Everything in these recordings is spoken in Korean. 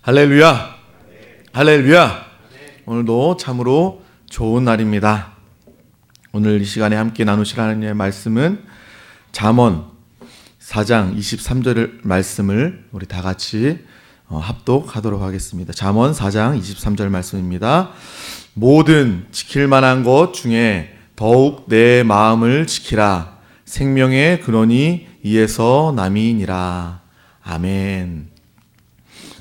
할렐루야! 할렐루야! 오늘도 참으로 좋은 날입니다. 오늘 이 시간에 함께 나누실 하나님의 말씀은 잠언 4장 23절 말씀을 우리 다 같이 합독하도록 하겠습니다. 잠언 4장 23절 말씀입니다. 모든 지킬 만한 것 중에 더욱 내 마음을 지키라. 생명의 근원이 이에서 남이니라. 아멘.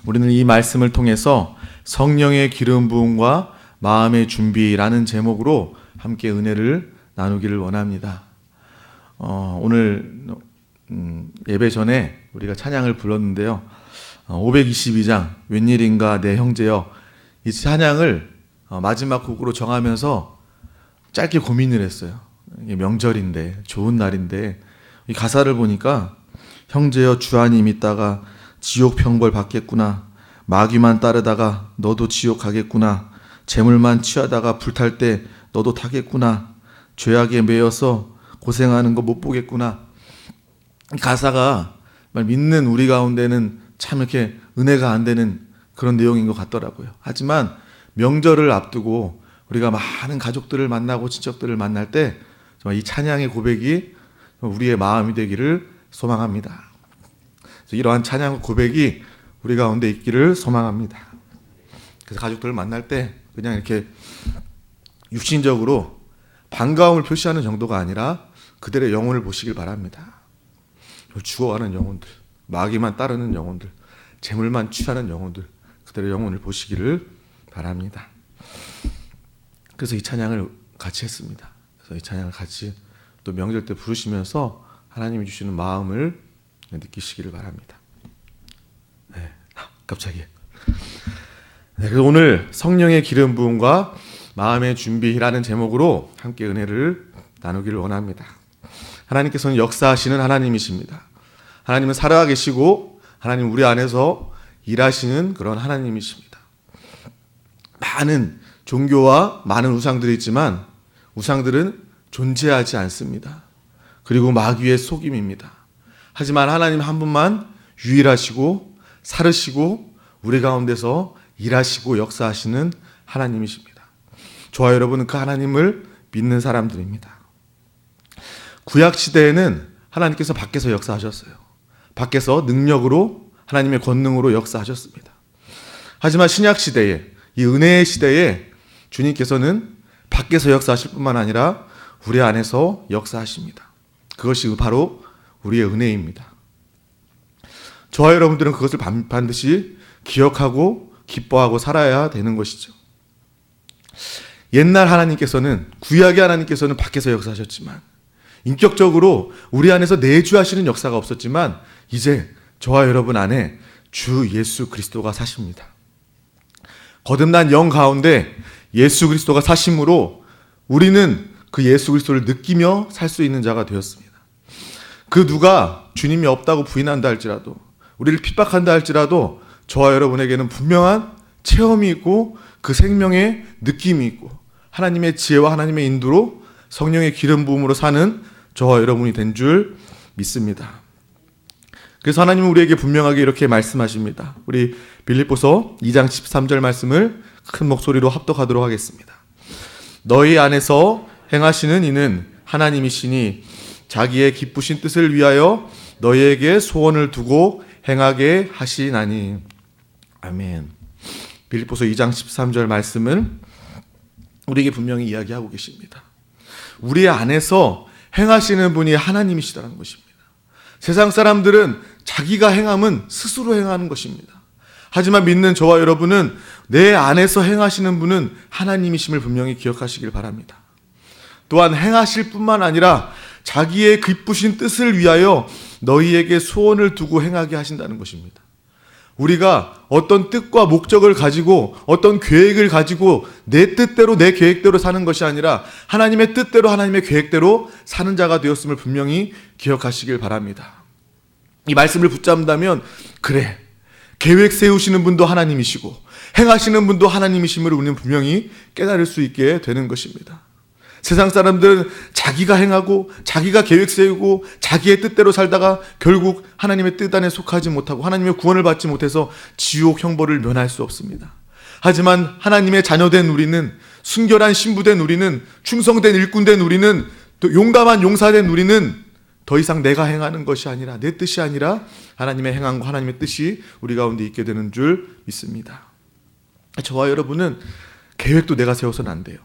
우리는 이 말씀을 통해서 성령의 기름 부음과 마음의 준비라는 제목으로 함께 은혜를 나누기를 원합니다. 오늘 예배 전에 우리가 찬양을 불렀는데요. 522장 웬일인가 내 형제여, 이 찬양을 마지막 곡으로 정하면서 짧게 고민을 했어요. 이게 명절인데, 좋은 날인데, 이 가사를 보니까 형제여 주 안이 믿다가 지옥 형벌 받겠구나. 마귀만 따르다가 너도 지옥 가겠구나. 재물만 취하다가 불탈 때 너도 타겠구나. 죄악에 매여서 고생하는 거 못 보겠구나. 가사가 믿는 우리 가운데는 참 이렇게 은혜가 안 되는 그런 내용인 것 같더라고요. 하지만 명절을 앞두고 우리가 많은 가족들을 만나고 친척들을 만날 때 정말 이 찬양의 고백이 우리의 마음이 되기를 소망합니다. 이러한 찬양 고백이 우리 가운데 있기를 소망합니다. 그래서 가족들을 만날 때 그냥 이렇게 육신적으로 반가움을 표시하는 정도가 아니라 그들의 영혼을 보시길 바랍니다. 죽어가는 영혼들, 마귀만 따르는 영혼들, 재물만 취하는 영혼들, 그들의 영혼을 보시기를 바랍니다. 그래서 이 찬양을 같이 했습니다. 그래서 이 찬양을 같이 또 명절 때 부르시면서 하나님이 주시는 마음을 느끼시기를 바랍니다. 네, 갑자기. 네, 그래서 오늘 성령의 기름 부음과 마음의 준비라는 제목으로 함께 은혜를 나누기를 원합니다. 하나님께서는 역사하시는 하나님이십니다. 하나님은 살아계시고 하나님 우리 안에서 일하시는 그런 하나님이십니다. 많은 종교와 많은 우상들이 있지만 우상들은 존재하지 않습니다. 그리고 마귀의 속임입니다. 하지만 하나님 한 분만 유일하시고 살으시고 우리 가운데서 일하시고 역사하시는 하나님이십니다. 저와 여러분은 그 하나님을 믿는 사람들입니다. 구약시대에는 하나님께서 밖에서 역사하셨어요. 밖에서 능력으로 하나님의 권능으로 역사하셨습니다. 하지만 신약시대에, 이 은혜의 시대에 주님께서는 밖에서 역사하실 뿐만 아니라 우리 안에서 역사하십니다. 그것이 바로 우리의 은혜입니다. 저와 여러분들은 그것을 반드시 기억하고 기뻐하고 살아야 되는 것이죠. 옛날 하나님께서는, 구약의 하나님께서는 밖에서 역사하셨지만 인격적으로 우리 안에서 내주하시는 역사가 없었지만 이제 저와 여러분 안에 주 예수 그리스도가 사십니다. 거듭난 영 가운데 예수 그리스도가 사심으로 우리는 그 예수 그리스도를 느끼며 살 수 있는 자가 되었습니다. 그 누가 주님이 없다고 부인한다 할지라도, 우리를 핍박한다 할지라도 저와 여러분에게는 분명한 체험이 있고 그 생명의 느낌이 있고 하나님의 지혜와 하나님의 인도로 성령의 기름 부음으로 사는 저와 여러분이 된 줄 믿습니다. 그래서 하나님은 우리에게 분명하게 이렇게 말씀하십니다. 우리 빌립보서 2장 13절 말씀을 큰 목소리로 합독하도록 하겠습니다. 너희 안에서 행하시는 이는 하나님이시니 자기의 기쁘신 뜻을 위하여 너희에게 소원을 두고 행하게 하시나니. 아멘. 빌립보서 2장 13절 말씀은 우리에게 분명히 이야기하고 계십니다. 우리 안에서 행하시는 분이 하나님이시다는 것입니다. 세상 사람들은 자기가 행함은 스스로 행하는 것입니다. 하지만 믿는 저와 여러분은 내 안에서 행하시는 분은 하나님이심을 분명히 기억하시길 바랍니다. 또한 행하실 뿐만 아니라 자기의 기쁘신 뜻을 위하여 너희에게 소원을 두고 행하게 하신다는 것입니다. 우리가 어떤 뜻과 목적을 가지고 어떤 계획을 가지고 내 뜻대로 내 계획대로 사는 것이 아니라 하나님의 뜻대로 하나님의 계획대로 사는 자가 되었음을 분명히 기억하시길 바랍니다. 이 말씀을 붙잡는다면 그래, 계획 세우시는 분도 하나님이시고 행하시는 분도 하나님이심을 우리는 분명히 깨달을 수 있게 되는 것입니다. 세상 사람들은 자기가 행하고 자기가 계획 세우고 자기의 뜻대로 살다가 결국 하나님의 뜻 안에 속하지 못하고 하나님의 구원을 받지 못해서 지옥 형벌을 면할 수 없습니다. 하지만 하나님의 자녀된 우리는, 순결한 신부된 우리는, 충성된 일꾼된 우리는, 또 용감한 용사된 우리는 더 이상 내가 행하는 것이 아니라, 내 뜻이 아니라 하나님의 행함과 하나님의 뜻이 우리 가운데 있게 되는 줄 믿습니다. 저와 여러분은 계획도 내가 세워서는 안 돼요.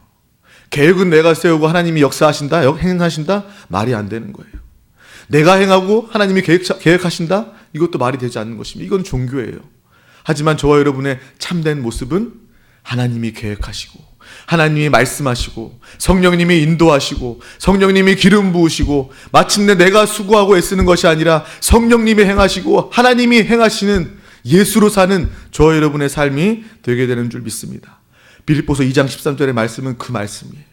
계획은 내가 세우고 하나님이 역사하신다, 행하신다? 말이 안 되는 거예요. 내가 행하고 하나님이 계획하신다? 이것도 말이 되지 않는 것입니다. 이건 종교예요. 하지만 저와 여러분의 참된 모습은 하나님이 계획하시고, 하나님이 말씀하시고, 성령님이 인도하시고, 성령님이 기름 부으시고, 마침내 내가 수고하고 애쓰는 것이 아니라 성령님이 행하시고 하나님이 행하시는 예수로 사는 저와 여러분의 삶이 되게 되는 줄 믿습니다. 빌립보서 2장 13절의 말씀은 그 말씀이에요.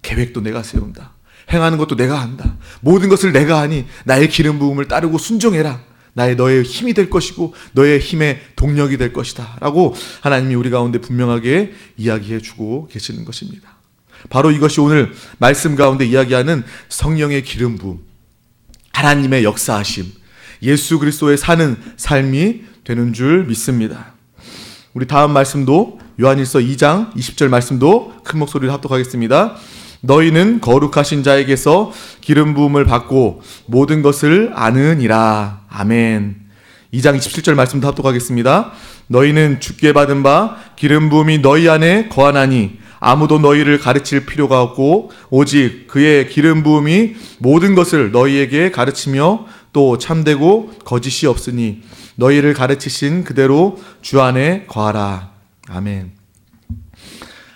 계획도 내가 세운다. 행하는 것도 내가 한다. 모든 것을 내가 하니 나의 기름 부음을 따르고 순종해라. 너의 힘이 될 것이고 너의 힘의 동력이 될 것이다 라고 하나님이 우리 가운데 분명하게 이야기해 주고 계시는 것입니다. 바로 이것이 오늘 말씀 가운데 이야기하는 성령의 기름 부음, 하나님의 역사하심, 예수 그리스도의 사는 삶이 되는 줄 믿습니다. 우리 다음 말씀도 요한일서 2장 20절 말씀도 큰 목소리로 합독하겠습니다. 너희는 거룩하신 자에게서 기름 부음을 받고 모든 것을 아느니라. 아멘. 2장 27절 말씀도 합독하겠습니다. 너희는 주께 받은 바 기름 부음이 너희 안에 거하나니 아무도 너희를 가르칠 필요가 없고 오직 그의 기름 부음이 모든 것을 너희에게 가르치며 또 참되고 거짓이 없으니 너희를 가르치신 그대로 주 안에 거하라. 아멘.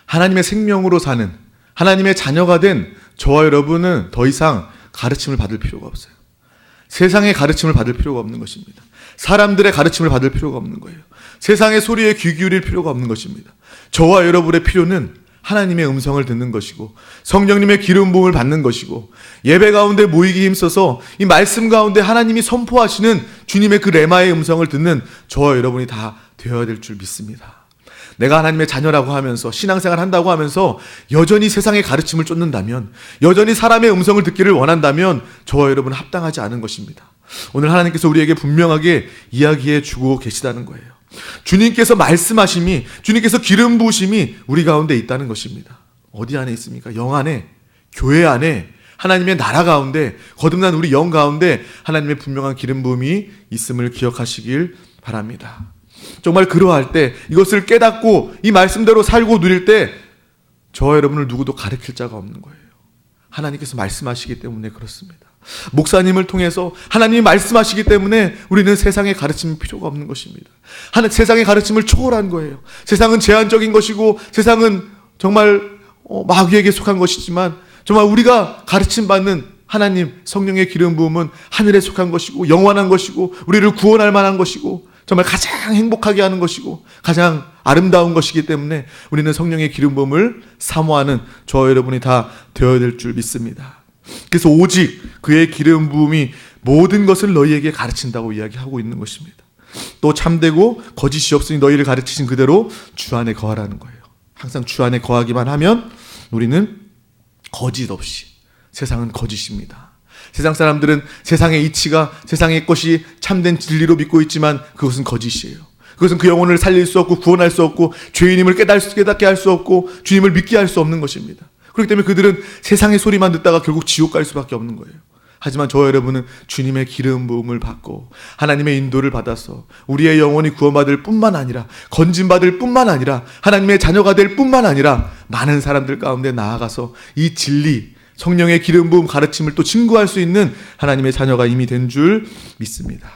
하나님의 생명으로 사는 하나님의 자녀가 된 저와 여러분은 더 이상 가르침을 받을 필요가 없어요. 세상의 가르침을 받을 필요가 없는 것입니다. 사람들의 가르침을 받을 필요가 없는 거예요. 세상의 소리에 귀 기울일 필요가 없는 것입니다. 저와 여러분의 필요는 하나님의 음성을 듣는 것이고 성령님의 기름 부음을 받는 것이고 예배 가운데 모이기 힘써서 이 말씀 가운데 하나님이 선포하시는 주님의 그 레마의 음성을 듣는 저와 여러분이 다 되어야 될 줄 믿습니다. 내가 하나님의 자녀라고 하면서 신앙생활 한다고 하면서 여전히 세상의 가르침을 쫓는다면, 여전히 사람의 음성을 듣기를 원한다면 저와 여러분은 합당하지 않은 것입니다. 오늘 하나님께서 우리에게 분명하게 이야기해 주고 계시다는 거예요. 주님께서 말씀하심이, 주님께서 기름 부으심이 우리 가운데 있다는 것입니다. 어디 안에 있습니까? 영 안에, 교회 안에, 하나님의 나라 가운데, 거듭난 우리 영 가운데 하나님의 분명한 기름 부음이 있음을 기억하시길 바랍니다. 정말 그러할 때, 이것을 깨닫고 이 말씀대로 살고 누릴 때 저와 여러분을 누구도 가르칠 자가 없는 거예요. 하나님께서 말씀하시기 때문에 그렇습니다. 목사님을 통해서 하나님이 말씀하시기 때문에 우리는 세상의 가르침이 필요가 없는 것입니다. 세상의 가르침을 초월한 거예요. 세상은 제한적인 것이고 세상은 정말 마귀에게 속한 것이지만 정말 우리가 가르침받는 하나님 성령의 기름 부음은 하늘에 속한 것이고 영원한 것이고 우리를 구원할 만한 것이고 정말 가장 행복하게 하는 것이고 가장 아름다운 것이기 때문에 우리는 성령의 기름 부음을 사모하는 저와 여러분이 다 되어야 될 줄 믿습니다. 그래서 오직 그의 기름 부음이 모든 것을 너희에게 가르친다고 이야기하고 있는 것입니다. 또 참되고 거짓이 없으니 너희를 가르치신 그대로 주 안에 거하라는 거예요. 항상 주 안에 거하기만 하면 우리는 거짓 없이, 세상은 거짓입니다. 세상 사람들은 세상의 이치가 세상의 것이 참된 진리로 믿고 있지만 그것은 거짓이에요. 그것은 그 영혼을 살릴 수 없고 구원할 수 없고 죄인임을 깨닫게 할 수 없고 주님을 믿게 할 수 없는 것입니다. 그렇기 때문에 그들은 세상의 소리만 듣다가 결국 지옥 갈 수밖에 없는 거예요. 하지만 저와 여러분은 주님의 기름 부음을 받고 하나님의 인도를 받아서 우리의 영혼이 구원받을 뿐만 아니라 건진받을 뿐만 아니라 하나님의 자녀가 될 뿐만 아니라 많은 사람들 가운데 나아가서 이 진리, 성령의 기름 부음 가르침을 또 증거할 수 있는 하나님의 자녀가 이미 된 줄 믿습니다.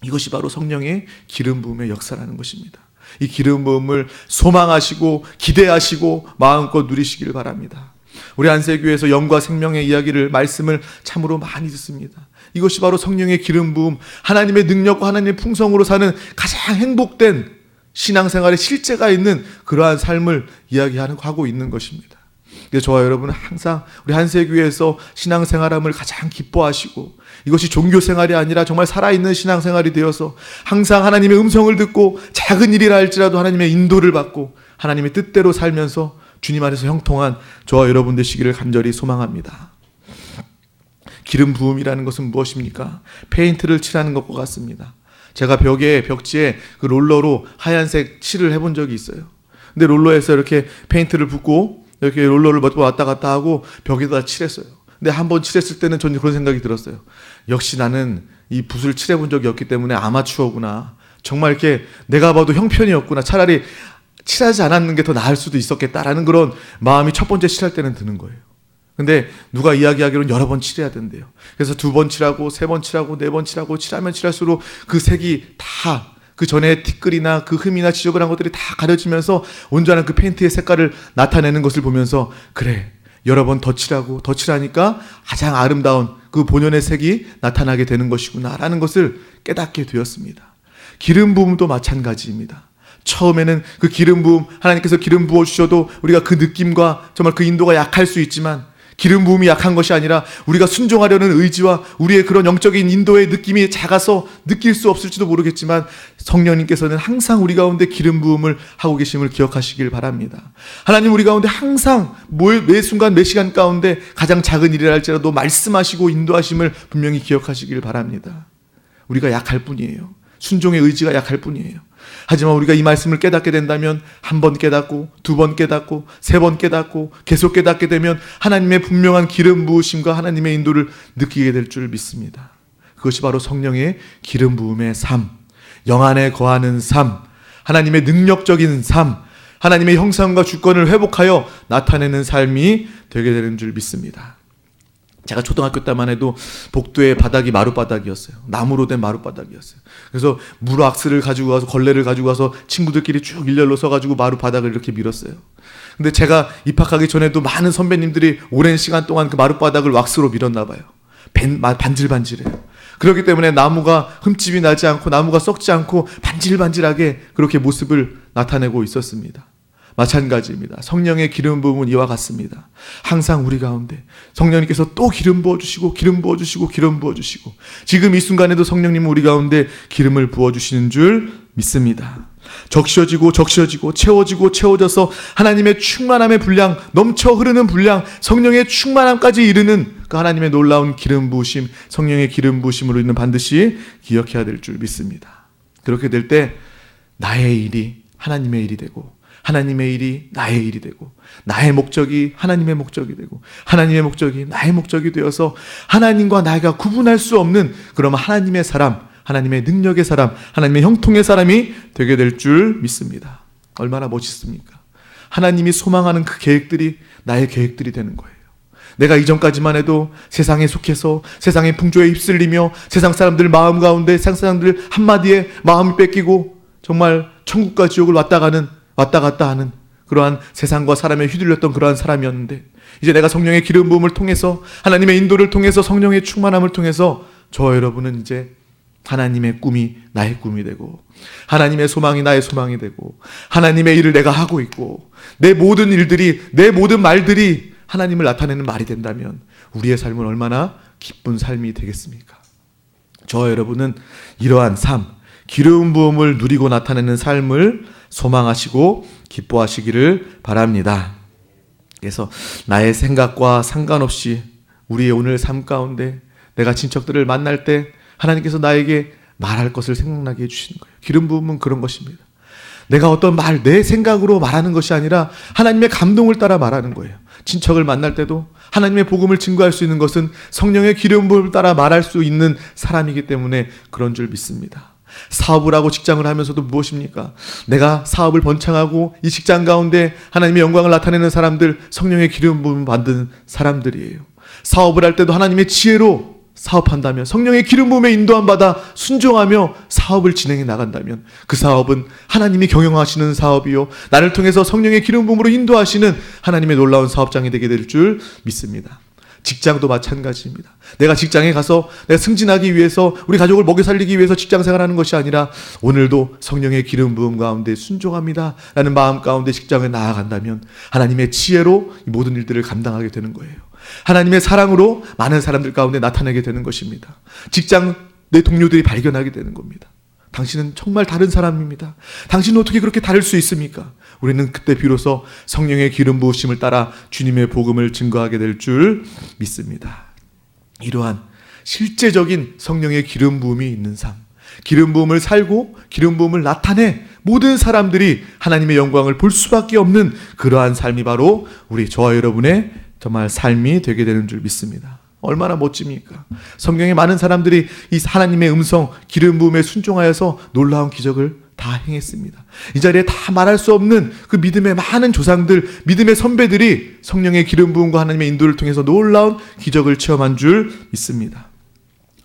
이것이 바로 성령의 기름 부음의 역사라는 것입니다. 이 기름 부음을 소망하시고 기대하시고 마음껏 누리시길 바랍니다. 우리 안세교회에서 영과 생명의 이야기를, 말씀을 참으로 많이 듣습니다. 이것이 바로 성령의 기름 부음, 하나님의 능력과 하나님의 풍성으로 사는 가장 행복된 신앙생활의 실제가 있는 그러한 삶을 이야기하고 있는 것입니다. 그래서 저와 여러분은 항상 우리 한세교회에서 신앙생활함을 가장 기뻐하시고 이것이 종교생활이 아니라 정말 살아있는 신앙생활이 되어서 항상 하나님의 음성을 듣고 작은 일이라 할지라도 하나님의 인도를 받고 하나님의 뜻대로 살면서 주님 안에서 형통한 저와 여러분 되시기를 간절히 소망합니다. 기름 부음이라는 것은 무엇입니까? 페인트를 칠하는 것과 같습니다. 제가 벽지에 그 롤러로 하얀색 칠을 해본 적이 있어요. 근데 롤러에서 이렇게 페인트를 붓고 이렇게 롤러를 왔다 갔다 하고 벽에다 칠했어요. 근데 한번 칠했을 때는 저는 그런 생각이 들었어요. 역시 나는 이 붓을 칠해본 적이 없기 때문에 아마추어구나. 정말 이렇게 내가 봐도 형편이었구나. 차라리 칠하지 않았는 게 더 나을 수도 있었겠다라는 그런 마음이 첫 번째 칠할 때는 드는 거예요. 근데 누가 이야기하기로는 여러 번 칠해야 된대요. 그래서 2번 칠하고 3번 칠하고 4번 칠하고 칠하면 칠할수록 그 색이 다 그 전에 티끌이나 그 흠이나 지적을 한 것들이 다 가려지면서 온전한 그 페인트의 색깔을 나타내는 것을 보면서 그래, 여러 번 더 칠하고 더 칠하니까 가장 아름다운 그 본연의 색이 나타나게 되는 것이구나 라는 것을 깨닫게 되었습니다. 기름 부음도 마찬가지입니다. 처음에는 그 기름 부음, 하나님께서 기름 부어주셔도 우리가 그 느낌과 정말 그 인도가 약할 수 있지만 기름 부음이 약한 것이 아니라 우리가 순종하려는 의지와 우리의 그런 영적인 인도의 느낌이 작아서 느낄 수 없을지도 모르겠지만 성령님께서는 항상 우리 가운데 기름 부음을 하고 계심을 기억하시길 바랍니다. 하나님 우리 가운데 항상 매 순간 매 시간 가운데 가장 작은 일이라 할지라도 말씀하시고 인도하심을 분명히 기억하시길 바랍니다. 우리가 약할 뿐이에요. 순종의 의지가 약할 뿐이에요. 하지만 우리가 이 말씀을 깨닫게 된다면 1번 깨닫고 2번 깨닫고 3번 깨닫고 계속 깨닫게 되면 하나님의 분명한 기름 부으심과 하나님의 인도를 느끼게 될 줄 믿습니다. 그것이 바로 성령의 기름 부음의 삶, 영 안에 거하는 삶, 하나님의 능력적인 삶, 하나님의 형상과 주권을 회복하여 나타내는 삶이 되게 되는 줄 믿습니다. 제가 초등학교 때만 해도 복도의 바닥이 마룻바닥이었어요. 나무로 된 마룻바닥이었어요. 그래서 물악스를 가지고 가서 걸레를 가지고 가서 친구들끼리 쭉 일렬로 서가지고 마룻바닥을 이렇게 밀었어요. 근데 제가 입학하기 전에도 많은 선배님들이 오랜 시간 동안 그 마룻바닥을 왁스로 밀었나 봐요. 반질반질해요. 그렇기 때문에 나무가 흠집이 나지 않고 나무가 썩지 않고 반질반질하게 그렇게 모습을 나타내고 있었습니다. 마찬가지입니다. 성령의 기름 부음은 이와 같습니다. 항상 우리 가운데 성령님께서 또 기름 부어주시고 기름 부어주시고 기름 부어주시고 지금 이 순간에도 성령님은 우리 가운데 기름을 부어주시는 줄 믿습니다. 적셔지고 채워지고 채워져서 하나님의 충만함의 분량, 넘쳐 흐르는 분량, 성령의 충만함까지 이르는 그 하나님의 놀라운 기름 부으심, 성령의 기름 부으심으로 있는 반드시 기억해야 될 줄 믿습니다. 그렇게 될 때 나의 일이 하나님의 일이 되고 하나님의 일이 나의 일이 되고 나의 목적이 하나님의 목적이 되고 하나님의 목적이 나의 목적이 되어서 하나님과 나가 구분할 수 없는 그럼 하나님의 사람, 하나님의 능력의 사람, 하나님의 형통의 사람이 되게 될 줄 믿습니다. 얼마나 멋있습니까? 하나님이 소망하는 그 계획들이 나의 계획들이 되는 거예요. 내가 이전까지만 해도 세상에 속해서 세상의 풍조에 휩쓸리며 세상 사람들 마음 가운데 세상 사람들 한마디에 마음이 뺏기고 정말 천국과 지옥을 왔다 갔다 하는 그러한 세상과 사람에 휘둘렸던 그러한 사람이었는데 이제 내가 성령의 기름 부음을 통해서 하나님의 인도를 통해서 성령의 충만함을 통해서 저와 여러분은 이제 하나님의 꿈이 나의 꿈이 되고 하나님의 소망이 나의 소망이 되고 하나님의 일을 내가 하고 있고 내 모든 일들이 내 모든 말들이 하나님을 나타내는 말이 된다면 우리의 삶은 얼마나 기쁜 삶이 되겠습니까? 저와 여러분은 이러한 삶, 기름 부음을 누리고 나타내는 삶을 소망하시고 기뻐하시기를 바랍니다. 그래서 나의 생각과 상관없이 우리의 오늘 삶 가운데 내가 친척들을 만날 때 하나님께서 나에게 말할 것을 생각나게 해주시는 거예요. 기름 부음은 그런 것입니다. 내가 어떤 말, 내 생각으로 말하는 것이 아니라 하나님의 감동을 따라 말하는 거예요. 친척을 만날 때도 하나님의 복음을 증거할 수 있는 것은 성령의 기름 부음을 따라 말할 수 있는 사람이기 때문에 그런 줄 믿습니다. 사업을 하고 직장을 하면서도 무엇입니까? 내가 사업을 번창하고 이 직장 가운데 하나님의 영광을 나타내는 사람들, 성령의 기름 부음을 받은 사람들이에요. 사업을 할 때도 하나님의 지혜로 사업한다면, 성령의 기름 부음에 인도함 받아 순종하며 사업을 진행해 나간다면 그 사업은 하나님이 경영하시는 사업이요, 나를 통해서 성령의 기름 부음으로 인도하시는 하나님의 놀라운 사업장이 되게 될 줄 믿습니다. 직장도 마찬가지입니다. 내가 직장에 가서 내가 승진하기 위해서 우리 가족을 먹여 살리기 위해서 직장 생활하는 것이 아니라 오늘도 성령의 기름 부음 가운데 순종합니다 라는 마음 가운데 직장에 나아간다면 하나님의 지혜로 이 모든 일들을 감당하게 되는 거예요. 하나님의 사랑으로 많은 사람들 가운데 나타나게 되는 것입니다. 직장 내 동료들이 발견하게 되는 겁니다. 당신은 정말 다른 사람입니다. 당신은 어떻게 그렇게 다를 수 있습니까? 우리는 그때 비로소 성령의 기름 부으심을 따라 주님의 복음을 증거하게 될 줄 믿습니다. 이러한 실제적인 성령의 기름 부음이 있는 삶, 기름 부음을 살고 기름 부음을 나타내 모든 사람들이 하나님의 영광을 볼 수밖에 없는 그러한 삶이 바로 저와 여러분의 정말 삶이 되게 되는 줄 믿습니다. 얼마나 멋집니까? 성경에 많은 사람들이 이 하나님의 음성, 기름 부음에 순종하여서 놀라운 기적을 다 행했습니다. 이 자리에 다 말할 수 없는 그 믿음의 많은 조상들, 믿음의 선배들이 성령의 기름 부음과 하나님의 인도를 통해서 놀라운 기적을 체험한 줄 믿습니다.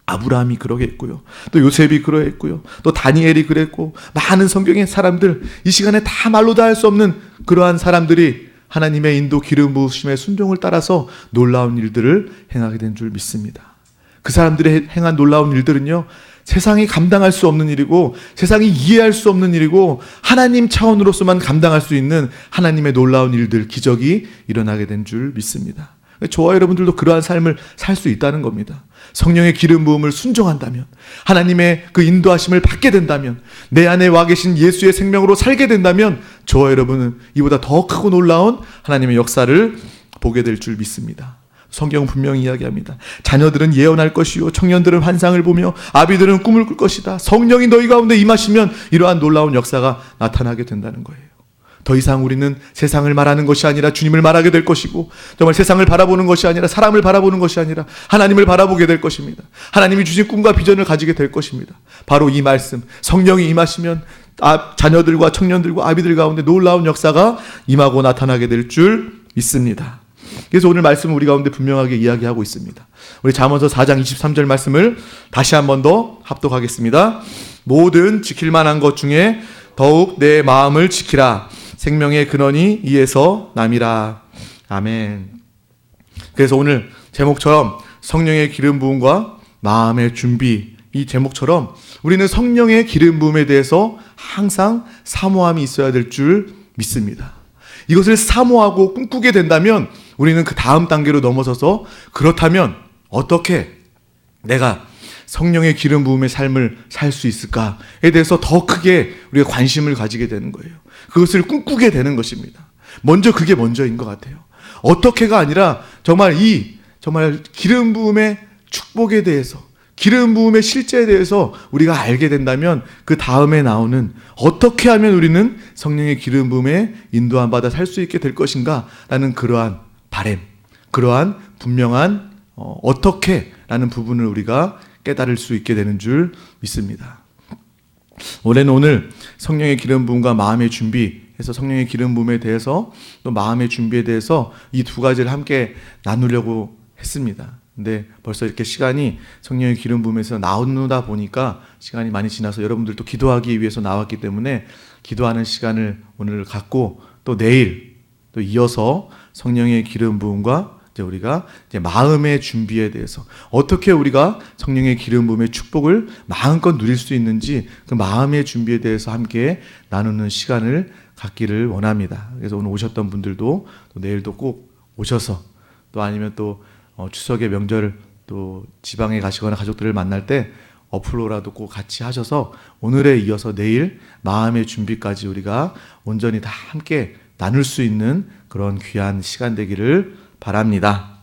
아브라함이 그러겠고요. 또 요셉이 그러했고요. 또 다니엘이 그랬고, 많은 성경의 사람들, 이 시간에 다 말로 다 할 수 없는 그러한 사람들이 하나님의 인도 기름 부으심의 순종을 따라서 놀라운 일들을 행하게 된 줄 믿습니다. 그 사람들이 행한 놀라운 일들은요, 세상이 감당할 수 없는 일이고 세상이 이해할 수 없는 일이고 하나님 차원으로서만 감당할 수 있는 하나님의 놀라운 일들, 기적이 일어나게 된 줄 믿습니다. 저와 여러분들도 그러한 삶을 살 수 있다는 겁니다. 성령의 기름 부음을 순종한다면, 하나님의 그 인도하심을 받게 된다면, 내 안에 와 계신 예수의 생명으로 살게 된다면 저와 여러분은 이보다 더 크고 놀라운 하나님의 역사를 보게 될 줄 믿습니다. 성경은 분명히 이야기합니다. 자녀들은 예언할 것이요, 청년들은 환상을 보며 아비들은 꿈을 꿀 것이다. 성령이 너희 가운데 임하시면 이러한 놀라운 역사가 나타나게 된다는 거예요. 더 이상 우리는 세상을 말하는 것이 아니라 주님을 말하게 될 것이고, 정말 세상을 바라보는 것이 아니라 사람을 바라보는 것이 아니라 하나님을 바라보게 될 것입니다. 하나님이 주신 꿈과 비전을 가지게 될 것입니다. 바로 이 말씀, 성령이 임하시면 자녀들과 청년들과 아비들 가운데 놀라운 역사가 임하고 나타나게 될 줄 믿습니다. 그래서 오늘 말씀은 우리 가운데 분명하게 이야기하고 있습니다. 우리 잠언서 4장 23절 말씀을 다시 한 번 더 합독하겠습니다. 모든 지킬 만한 것 중에 더욱 내 마음을 지키라. 생명의 근원이 이에서 남이라. 아멘. 그래서 오늘 제목처럼 성령의 기름 부음과 마음의 준비, 이 제목처럼 우리는 성령의 기름 부음에 대해서 항상 사모함이 있어야 될 줄 믿습니다. 이것을 사모하고 꿈꾸게 된다면 우리는 그 다음 단계로 넘어서서, 그렇다면 어떻게 내가 성령의 기름 부음의 삶을 살 수 있을까에 대해서 더 크게 우리가 관심을 가지게 되는 거예요. 그것을 꿈꾸게 되는 것입니다. 그게 먼저인 것 같아요. 어떻게가 아니라 정말 기름 부음의 축복에 대해서, 기름 부음의 실제에 대해서 우리가 알게 된다면 그 다음에 나오는 어떻게 하면 우리는 성령의 기름 부음에 인도함 받아 살 수 있게 될 것인가 라는 그러한 바램, 그러한 분명한 어떻게라는 부분을 우리가 깨달을 수 있게 되는 줄 믿습니다. 올해는 오늘 성령의 기름 부음과 마음의 준비해서 성령의 기름 부음에 대해서 또 마음의 준비에 대해서 이 두 가지를 함께 나누려고 했습니다. 근데 벌써 이렇게 시간이 성령의 기름 부음에서 나오다 보니까 시간이 많이 지나서 여러분들도 기도하기 위해서 나왔기 때문에 기도하는 시간을 오늘 갖고, 또 내일 또 이어서 성령의 기름 부음과 우리가 마음의 준비에 대해서 어떻게 우리가 성령의 기름 부음의 축복을 마음껏 누릴 수 있는지, 그 마음의 준비에 대해서 함께 나누는 시간을 갖기를 원합니다. 그래서 오늘 오셨던 분들도 또 내일도 꼭 오셔서, 또 아니면 또 추석의 명절 또 지방에 가시거나 가족들을 만날 때 어플로라도 꼭 같이 하셔서 오늘에 이어서 내일 마음의 준비까지 우리가 온전히 다 함께 나눌 수 있는 그런 귀한 시간 되기를 바랍니다.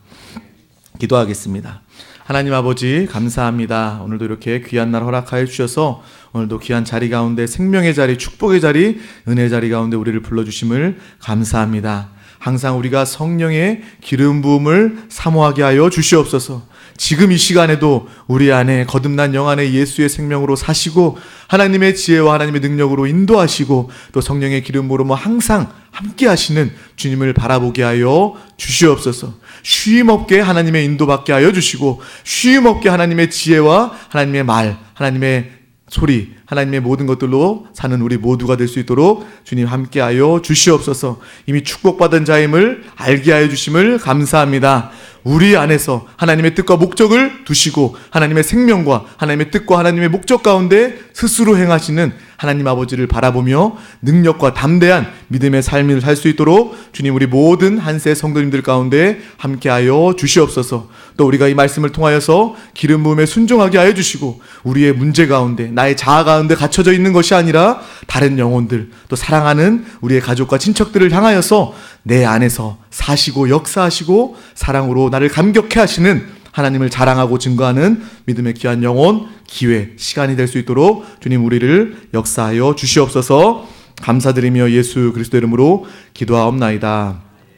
기도하겠습니다. 하나님 아버지, 감사합니다. 오늘도 이렇게 귀한 날 허락하여 주셔서 오늘도 귀한 자리 가운데, 생명의 자리, 축복의 자리, 은혜의 자리 가운데 우리를 불러주심을 감사합니다. 항상 우리가 성령의 기름 부음을 사모하게 하여 주시옵소서. 지금 이 시간에도 우리 안에 거듭난 영 안에 예수의 생명으로 사시고 하나님의 지혜와 하나님의 능력으로 인도하시고 또 성령의 기름 부음으로 항상 함께 하시는 주님을 바라보게 하여 주시옵소서. 쉼없게 하나님의 인도받게 하여 주시고, 쉼없게 하나님의 지혜와 하나님의 말, 하나님의 소리, 하나님의 모든 것들로 사는 우리 모두가 될 수 있도록 주님 함께하여 주시옵소서. 이미 축복받은 자임을 알게 하여 주심을 감사합니다. 우리 안에서 하나님의 뜻과 목적을 두시고 하나님의 생명과 하나님의 뜻과 하나님의 목적 가운데 스스로 행하시는 하나님 아버지를 바라보며 능력과 담대한 믿음의 삶을 살 수 있도록 주님 우리 모든 한세 성도님들 가운데 함께하여 주시옵소서. 또 우리가 이 말씀을 통하여서 기름 부음에 순종하게 하여 주시고 우리의 문제 가운데 나의 자아 가운데 갇혀져 있는 것이 아니라 다른 영혼들 또 사랑하는 우리의 가족과 친척들을 향하여서 내 안에서 사시고 역사하시고 사랑으로 나를 감격해 하시는 하나님을 자랑하고 증거하는 믿음의 귀한 영혼, 기회, 시간이 될 수 있도록 주님 우리를 역사하여 주시옵소서. 감사드리며 예수 그리스도 이름으로 기도하옵나이다.